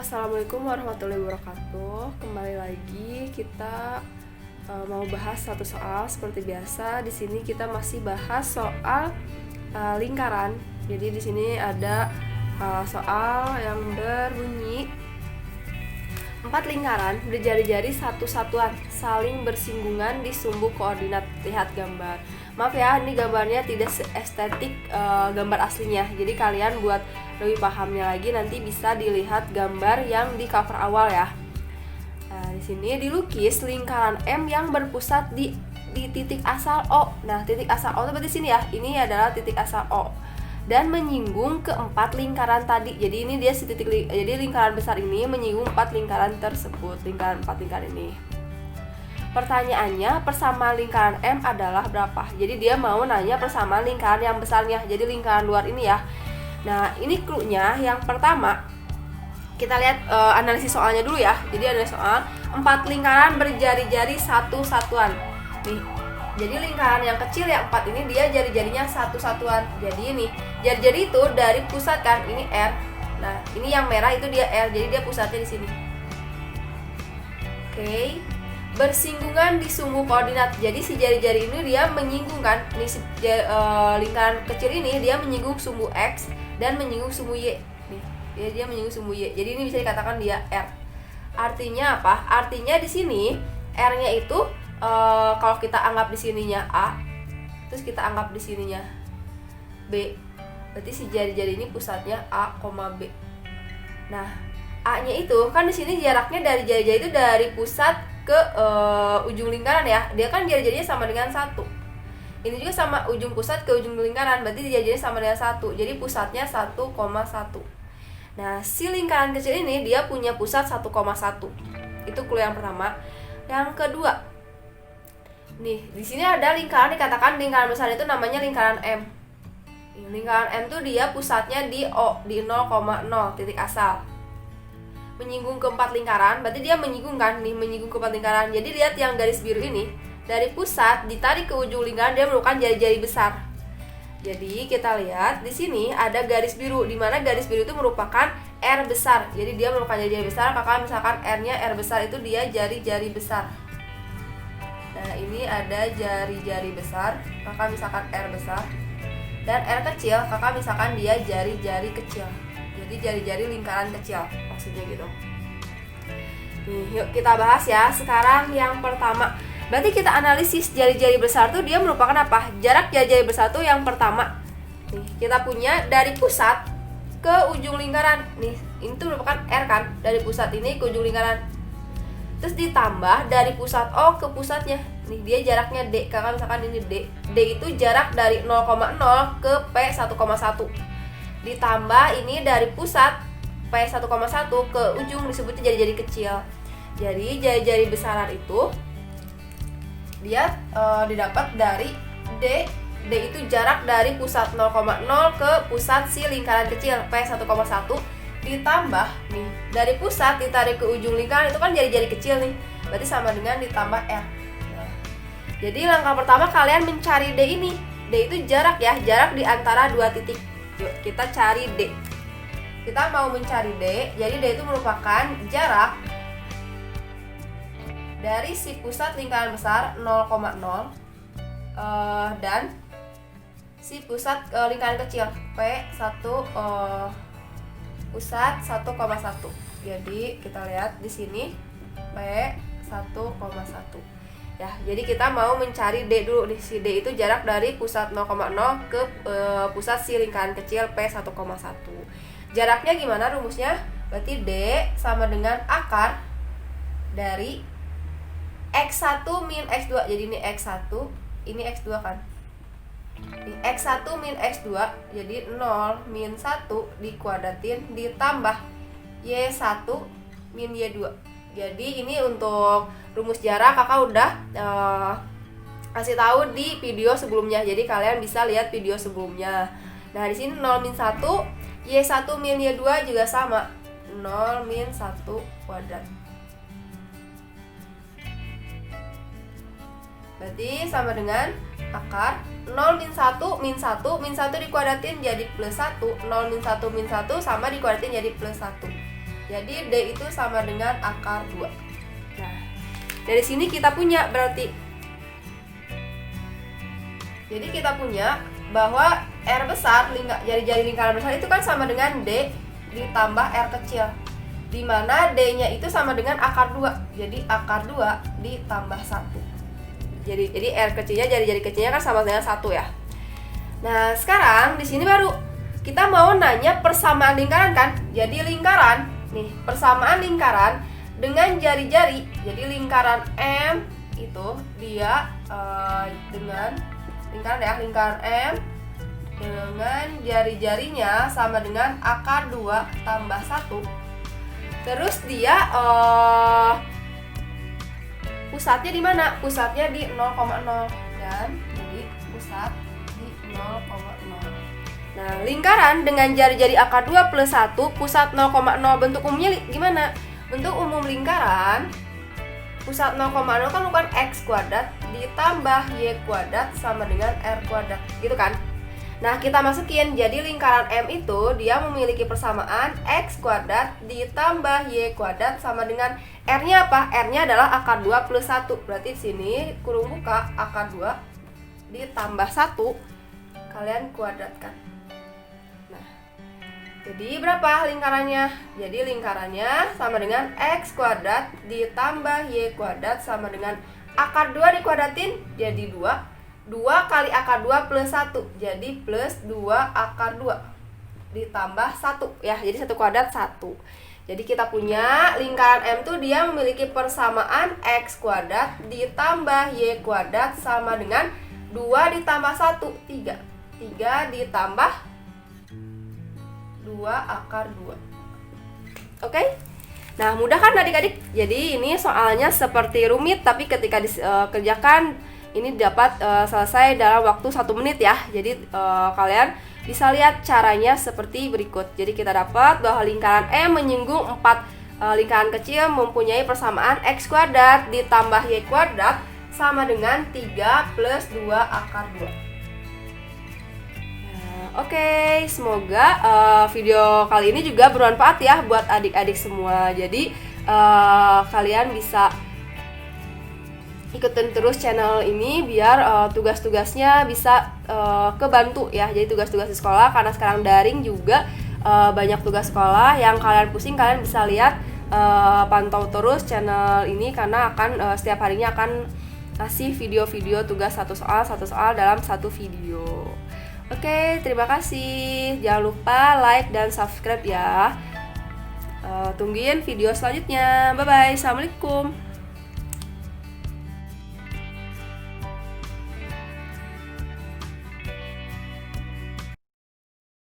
Assalamualaikum warahmatullahi wabarakatuh. Kembali lagi kita mau bahas satu soal seperti biasa. Di sini kita masih bahas soal lingkaran. Jadi di sini ada soal yang berbunyi 4 lingkaran berjari-jari satu satuan saling bersinggungan di sumbu koordinat. Lihat gambar. Maaf ya, ini gambarnya tidak estetik gambar aslinya. Jadi kalian buat lebih pahamnya lagi nanti bisa dilihat gambar yang di cover awal ya. Nah, di sini dilukis lingkaran M yang berpusat di titik asal O. Nah, titik asal O itu berarti sini ya. Ini adalah titik asal O. Dan menyinggung keempat lingkaran tadi. Jadi ini dia jadi lingkaran besar ini menyinggung 4 lingkaran tersebut. Lingkaran 4 lingkaran ini. Pertanyaannya, persamaan lingkaran M adalah berapa? Jadi dia mau nanya persamaan lingkaran yang besarnya. Jadi lingkaran luar ini ya. Nah, ini clue-nya yang pertama. Kita lihat analisis soalnya dulu ya. Jadi analisis soal 4 lingkaran berjari-jari satu satuan. Nih. Jadi lingkaran yang kecil yang 4 ini dia jari-jarinya satu satuan. Jadi ini jari-jari itu dari pusat kan, ini R. Nah, ini yang merah itu dia R. Jadi dia pusatnya di sini. Oke. Bersinggungan di sumbu koordinat. Jadi si jari-jari ini dia menyinggung kan. Ini lingkaran kecil ini dia menyinggung sumbu X dan menyinggung sumbu Y. Nih, dia menyinggung sumbu Y. Jadi ini bisa dikatakan dia R. Artinya apa? Artinya di sini R-nya itu kalau kita anggap di sininya A, terus kita anggap di sininya B. Berarti si jari-jari ini pusatnya A, B. Nah, A-nya itu kan di sini jaraknya dari jari-jari itu dari pusat ke ujung lingkaran ya. Dia kan jari-jarinya sama dengan 1. Ini juga sama ujung pusat ke ujung lingkaran, berarti jari-jarinya sama dengan 1. Jadi pusatnya 1,1. Nah, si lingkaran kecil ini dia punya pusat 1,1. Itu clue yang pertama. Yang kedua, nih, di sini ada lingkaran, dikatakan lingkaran besar itu namanya lingkaran M. Lingkaran M tuh dia pusatnya di O, di 0,0 titik asal. Menyinggung keempat lingkaran, berarti dia menyinggung kan, nih menyinggung keempat lingkaran. Jadi lihat yang garis biru ini, dari pusat ditarik ke ujung lingkaran dia merupakan jari-jari besar. Jadi kita lihat di sini ada garis biru, di mana garis biru itu merupakan R besar. Jadi dia merupakan jari-jari besar. Maka misalkan R-nya R besar itu dia jari-jari besar. Nah, ini ada jari-jari besar, maka misalkan R besar. Dan R kecil, maka misalkan dia jari-jari kecil. Jadi jari-jari lingkaran kecil, maksudnya gitu. Nih, yuk kita bahas ya. Sekarang yang pertama, berarti kita analisis jari-jari besar tuh dia merupakan apa? Jarak jari-jari besar tuh yang pertama. Nih, kita punya dari pusat ke ujung lingkaran. Nih, ini tuh merupakan R kan, dari pusat ini ke ujung lingkaran. Terus ditambah dari pusat O ke pusatnya. Nih, dia jaraknya D. Kakak misalkan ini D. D itu jarak dari 0,0 ke P1,1. Ditambah ini dari pusat P1,1 ke ujung disebutnya jari-jari kecil. Jadi jari-jari besaran itu dia didapat dari D. D itu jarak dari pusat 0,0 ke pusat si lingkaran kecil P1,1 ditambah nih dari pusat ditarik ke ujung lingkaran itu kan jari-jari kecil nih. Berarti sama dengan ditambah R. Nah, jadi langkah pertama kalian mencari D ini. D itu jarak ya, jarak di antara dua titik. Yuk kita cari D. Kita mau mencari D. Jadi D itu merupakan jarak dari si pusat lingkaran besar 0,0 dan si pusat lingkaran kecil P1 pusat 1,1. Jadi kita lihat di sini P1,1. Ya, jadi kita mau mencari D dulu nih. Si D itu jarak dari pusat 0,0 ke pusat si lingkaran kecil P1,1. Jaraknya gimana rumusnya? Berarti D sama dengan akar dari X1 min X2. Jadi ini X1, ini X2 kan. Ini X1 min X2, jadi 0 min 1 dikuadratin ditambah Y1 min Y2. Jadi ini untuk rumus jarak kakak udah kasih tahu di video sebelumnya. Jadi kalian bisa lihat video sebelumnya. Nah, di sini 0 min 1, Y1 min Y2 juga sama. 0 min 1 kuadrat. Berarti sama dengan akar 0 min 1 min 1 min 1 dikuadratin jadi plus 1. 0 min 1 min 1 sama dikuadratin jadi plus 1. Jadi D itu sama dengan akar 2. Nah, dari sini kita punya berarti. Jadi kita punya bahwa R besar, jari-jari lingkaran besar itu kan sama dengan D ditambah R kecil, dimana D-nya itu sama dengan akar 2. Jadi akar 2 ditambah 1. Jadi R kecilnya, jari-jari kecilnya kan sama dengan 1 ya. Nah, sekarang di sini baru kita mau nanya persamaan lingkaran kan. Jadi lingkaran, nih, persamaan lingkaran dengan jari-jari. Jadi lingkaran M itu dia dengan lingkaran M dengan jari-jarinya sama dengan akar 2 tambah 1. Terus dia pusatnya di mana? Pusatnya di 0,0 dan jadi pusat di 0,0. Nah, lingkaran dengan jari-jari akar 2 plus 1, pusat 0,0. Bentuk umumnya gimana? Bentuk umum lingkaran pusat 0,0 kan bukan X kuadrat ditambah Y kuadrat sama dengan R kuadrat, gitu kan? Nah, kita masukin, jadi lingkaran M itu dia memiliki persamaan X kuadrat ditambah Y kuadrat sama dengan R-nya apa? R-nya adalah akar 2 plus 1. Berarti di sini kurung buka akar 2 ditambah 1 kalian kuadratkan. Nah, jadi berapa lingkarannya? Jadi lingkarannya sama dengan X kuadrat ditambah Y kuadrat sama dengan akar 2 dikuadratin jadi 2. 2 kali akar 2 plus 1, jadi plus 2 akar 2 ditambah 1 ya, jadi 1 kuadrat 1. Jadi kita punya lingkaran M tuh dia memiliki persamaan X kuadrat ditambah Y kuadrat sama dengan 2 ditambah 1, 3. 3 ditambah 2 akar 2. Oke? Nah, mudah kan adik-adik? Jadi ini soalnya seperti rumit, tapi ketika dikerjakan ini dapat selesai dalam waktu 1 menit ya. Jadi kalian bisa lihat caranya seperti berikut. Jadi kita dapat bahwa lingkaran M menyinggung 4 lingkaran kecil mempunyai persamaan X kuadrat ditambah Y kuadrat sama dengan 3 plus 2 akar 2. Nah, oke, semoga video kali ini juga bermanfaat ya buat adik-adik semua. Jadi kalian bisa ikutin terus channel ini biar tugas-tugasnya bisa kebantu ya. Jadi tugas-tugas di sekolah, karena sekarang daring juga banyak tugas sekolah yang kalian pusing, kalian bisa lihat, pantau terus channel ini karena akan setiap harinya akan kasih video-video tugas satu soal dalam satu video. Oke, terima kasih. Jangan lupa like dan subscribe ya. Tungguin video selanjutnya. Bye bye. Assalamualaikum.